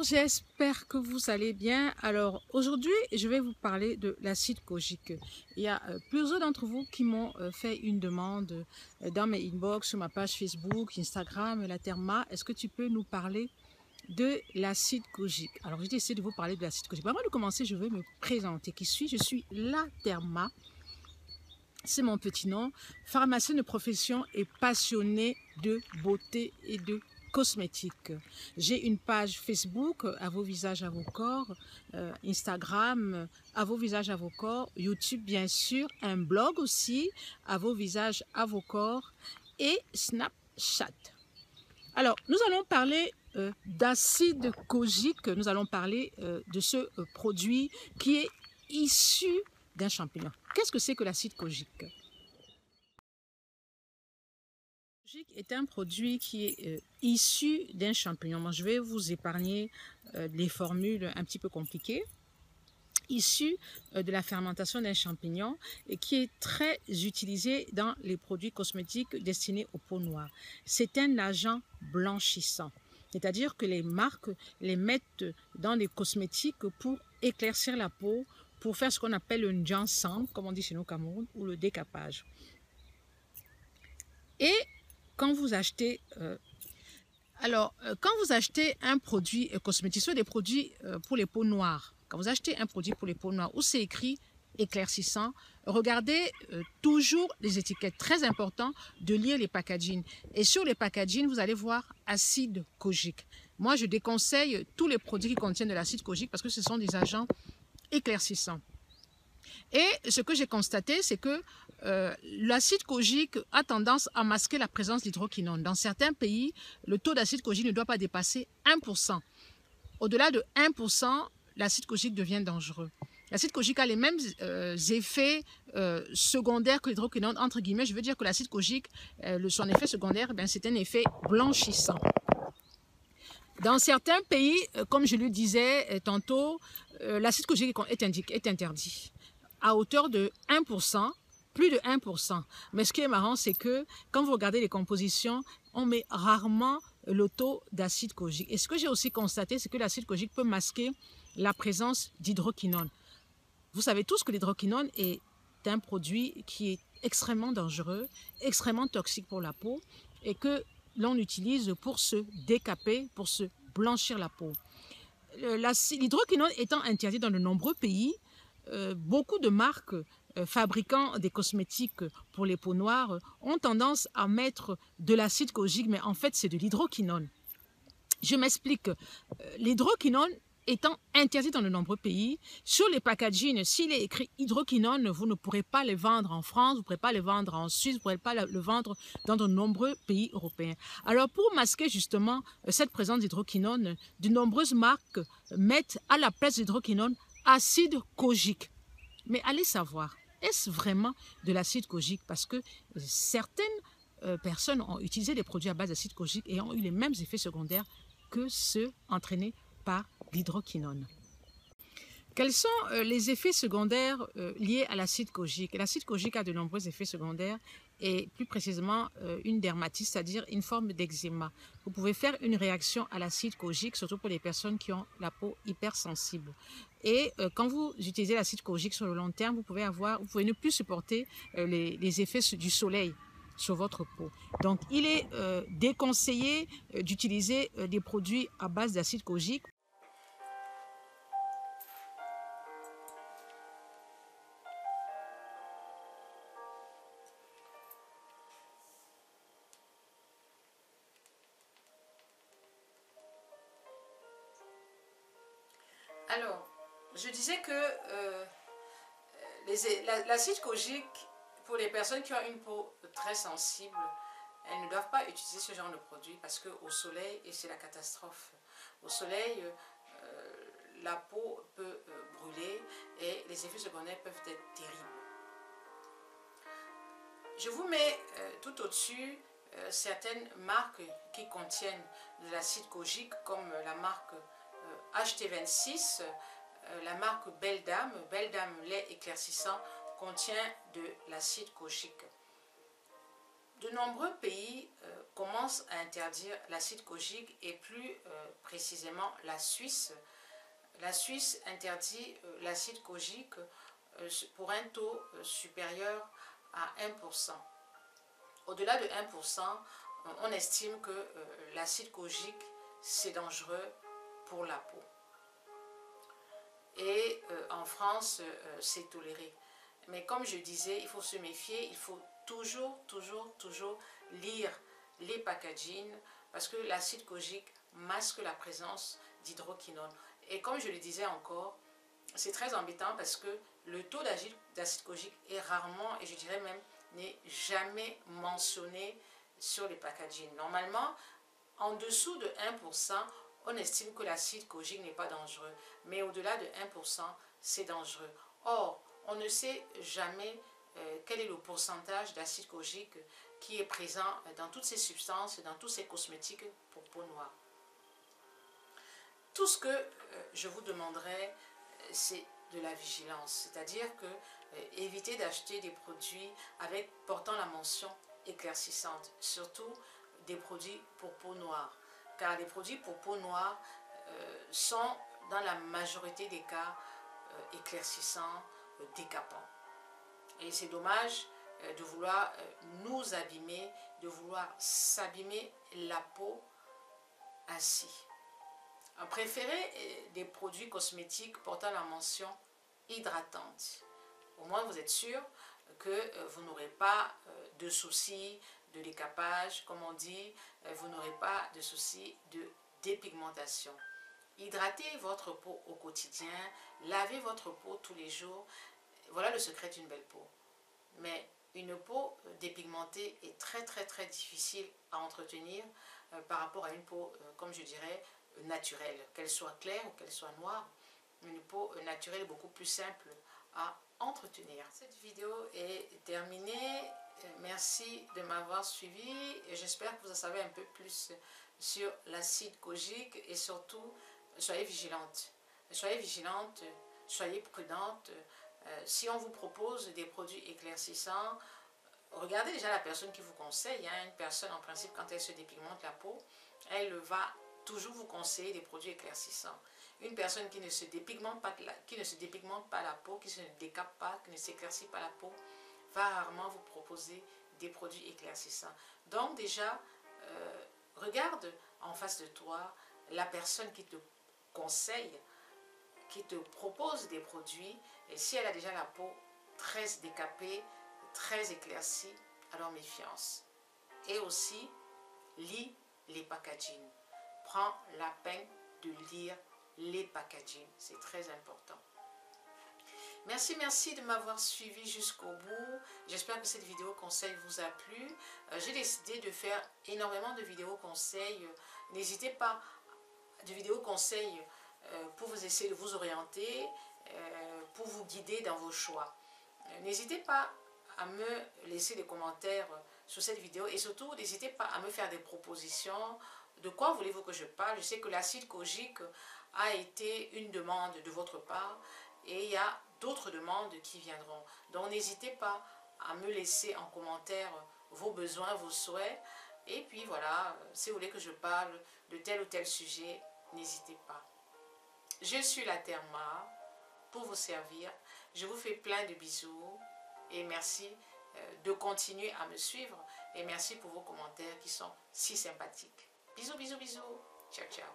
j'espère que vous allez bien. Alors aujourd'hui, je vais vous parler de l'acide kojique. Il y a plusieurs d'entre vous qui m'ont fait une demande dans mes inbox, sur ma page Facebook, Instagram, la Therma. Est-ce que tu peux nous parler de l'acide kojique? Alors j'ai décidé de vous parler de l'acide kojique. Avant de commencer, je veux me présenter. Qui suis-je? Je suis la Therma. C'est mon petit nom, pharmacienne de profession et passionnée de beauté et de cosmétiques. J'ai une page Facebook, à vos visages, à vos corps, Instagram, à vos visages, à vos corps, YouTube bien sûr, un blog aussi, à vos visages, à vos corps, et Snapchat. Alors, nous allons parler d'acide kojique, nous allons parler de ce produit qui est issu d'un champignon. Qu'est-ce que c'est que l'acide kojique? Kojique est un produit qui est issu d'un champignon. Moi, je vais vous épargner les formules un petit peu compliquées. Issu de la fermentation d'un champignon et qui est très utilisé dans les produits cosmétiques destinés aux peaux noires. C'est un agent blanchissant. C'est-à-dire que les marques les mettent dans les cosmétiques pour éclaircir la peau, pour faire ce qu'on appelle le njansang, comme on dit chez nous au Cameroun, ou le décapage. Et quand vous achetez, quand vous achetez un produit cosmétique, soit des produits pour les peaux noires, quand vous achetez un produit pour les peaux noires où c'est écrit éclaircissant, regardez toujours les étiquettes. Très important de lire les packaging. Et sur les packaging, vous allez voir acide kojique. Moi, je déconseille tous les produits qui contiennent de l'acide kojique parce que ce sont des agents éclaircissants. Et ce que j'ai constaté, c'est que l'acide kojique a tendance à masquer la présence d'hydroquinone. Dans certains pays, le taux d'acide kojique ne doit pas dépasser 1%. Au-delà de 1%, l'acide kojique devient dangereux. L'acide kojique a les mêmes effets secondaires que l'hydroquinone, entre guillemets. Je veux dire que l'acide kojique, son effet secondaire, c'est un effet blanchissant. Dans certains pays, comme je le disais tantôt, l'acide kojique est interdit à hauteur de 1%, plus de 1%. Mais ce qui est marrant, c'est que quand vous regardez les compositions, on met rarement le taux d'acide kojique. Et ce que j'ai aussi constaté, c'est que l'acide kojique peut masquer la présence d'hydroquinone. Vous savez tous que l'hydroquinone est un produit qui est extrêmement dangereux, extrêmement toxique pour la peau et que l'on utilise pour se décaper, pour se blanchir la peau. L'hydroquinone étant interdit dans de nombreux pays, beaucoup de marques fabricant des cosmétiques pour les peaux noires ont tendance à mettre de l'acide kojique, mais en fait c'est de l'hydroquinone. Je m'explique. L'hydroquinone étant interdit dans de nombreux pays, sur les packaging, s'il est écrit hydroquinone, vous ne pourrez pas les vendre en France, vous ne pourrez pas les vendre en Suisse, vous ne pourrez pas le vendre dans de nombreux pays européens. Alors pour masquer justement cette présence d'hydroquinone, de nombreuses marques mettent à la place d'hydroquinone acide kojique. Mais allez savoir, est-ce vraiment de l'acide kojique? Parce que certaines personnes ont utilisé des produits à base d'acide kojique et ont eu les mêmes effets secondaires que ceux entraînés par l'hydroquinone. Quels sont les effets secondaires liés à l'acide kojique? L'acide kojique a de nombreux effets secondaires et plus précisément une dermatite, c'est-à-dire une forme d'eczéma. Vous pouvez faire une réaction à l'acide kojique, surtout pour les personnes qui ont la peau hypersensible. Et quand vous utilisez l'acide kojique sur le long terme, vous pouvez ne plus supporter les effets du soleil sur votre peau. Donc, il est déconseillé d'utiliser des produits à base d'acide kojique. Alors, je disais que l'acide kojique, pour les personnes qui ont une peau très sensible, elles ne doivent pas utiliser ce genre de produit parce qu'au soleil, et c'est la catastrophe, au soleil, la peau peut brûler et les effets secondaires peuvent être terribles. Je vous mets tout au-dessus certaines marques qui contiennent de l'acide kojique comme la marque HT26, la marque Belle Dame lait éclaircissant contient de l'acide kojique. De nombreux pays commencent à interdire l'acide kojique et plus précisément la Suisse. La Suisse interdit l'acide kojique pour un taux supérieur à 1%. Au-delà de 1%, on estime que l'acide kojique, c'est dangereux pour la peau. Et en France, c'est toléré. Mais comme je disais, il faut se méfier, il faut toujours lire les packaging parce que l'acide kojique masque la présence d'hydroquinone. Et comme je le disais encore, c'est très embêtant parce que le taux d'acide kojique est rarement, et je dirais même, n'est jamais mentionné sur les packaging. Normalement, en dessous de 1%, on estime que l'acide kojique n'est pas dangereux. Mais au-delà de 1%, c'est dangereux. Or, on ne sait jamais quel est le pourcentage d'acide kojique qui est présent dans toutes ces substances, dans tous ces cosmétiques pour peau noire. Tout ce que je vous demanderai, c'est de la vigilance, c'est-à-dire que évitez d'acheter des produits portant la mention éclaircissante, surtout des produits pour peau noire, car les produits pour peau noire sont dans la majorité des cas éclaircissants, décapants. Et c'est dommage de vouloir nous abîmer, de vouloir s'abîmer la peau ainsi. Préférez des produits cosmétiques portant la mention hydratante. Au moins vous êtes sûr que vous n'aurez pas de soucis de décapage, comme on dit, vous n'aurez pas de soucis de dépigmentation. Hydratez votre peau au quotidien, lavez votre peau tous les jours. Voilà le secret d'une belle peau. Mais une peau dépigmentée est très difficile à entretenir par rapport à une peau, comme je dirais, naturelle, qu'elle soit claire ou qu'elle soit noire. Une peau naturelle est beaucoup plus simple à entretenir. Cette vidéo est terminée. Merci de m'avoir suivi et j'espère que vous en savez un peu plus sur l'acide kojique et surtout, soyez vigilante. Soyez vigilante, soyez prudente. Si on vous propose des produits éclaircissants, regardez déjà la personne qui vous conseille. Une personne, en principe, quand elle se dépigmente la peau, elle va toujours vous conseiller des produits éclaircissants. Une personne qui ne se dépigmente pas la peau, qui ne se décape pas, qui ne s'éclaircit pas la peau, va rarement vous proposer des produits éclaircissants. Donc déjà, regarde en face de toi la personne qui te conseille, qui te propose des produits, et si elle a déjà la peau très décapée, très éclaircie, alors méfiance. Et aussi, lis les packaging. Prends la peine de lire les packaging, c'est très important. Merci de m'avoir suivi jusqu'au bout. J'espère que cette vidéo conseil vous a plu. J'ai décidé de faire énormément de vidéos conseils. N'hésitez pas, de vidéos conseils pour vous essayer de vous orienter, pour vous guider dans vos choix. N'hésitez pas à me laisser des commentaires sur cette vidéo et surtout n'hésitez pas à me faire des propositions. De quoi voulez-vous que je parle? Je sais que l'acide kojique a été une demande de votre part et il y a d'autres demandes qui viendront. Donc n'hésitez pas à me laisser en commentaire vos besoins, vos souhaits. Et puis voilà, si vous voulez que je parle de tel ou tel sujet, n'hésitez pas. Je suis la Therma pour vous servir. Je vous fais plein de bisous et merci de continuer à me suivre et merci pour vos commentaires qui sont si sympathiques. Bisous. Ciao.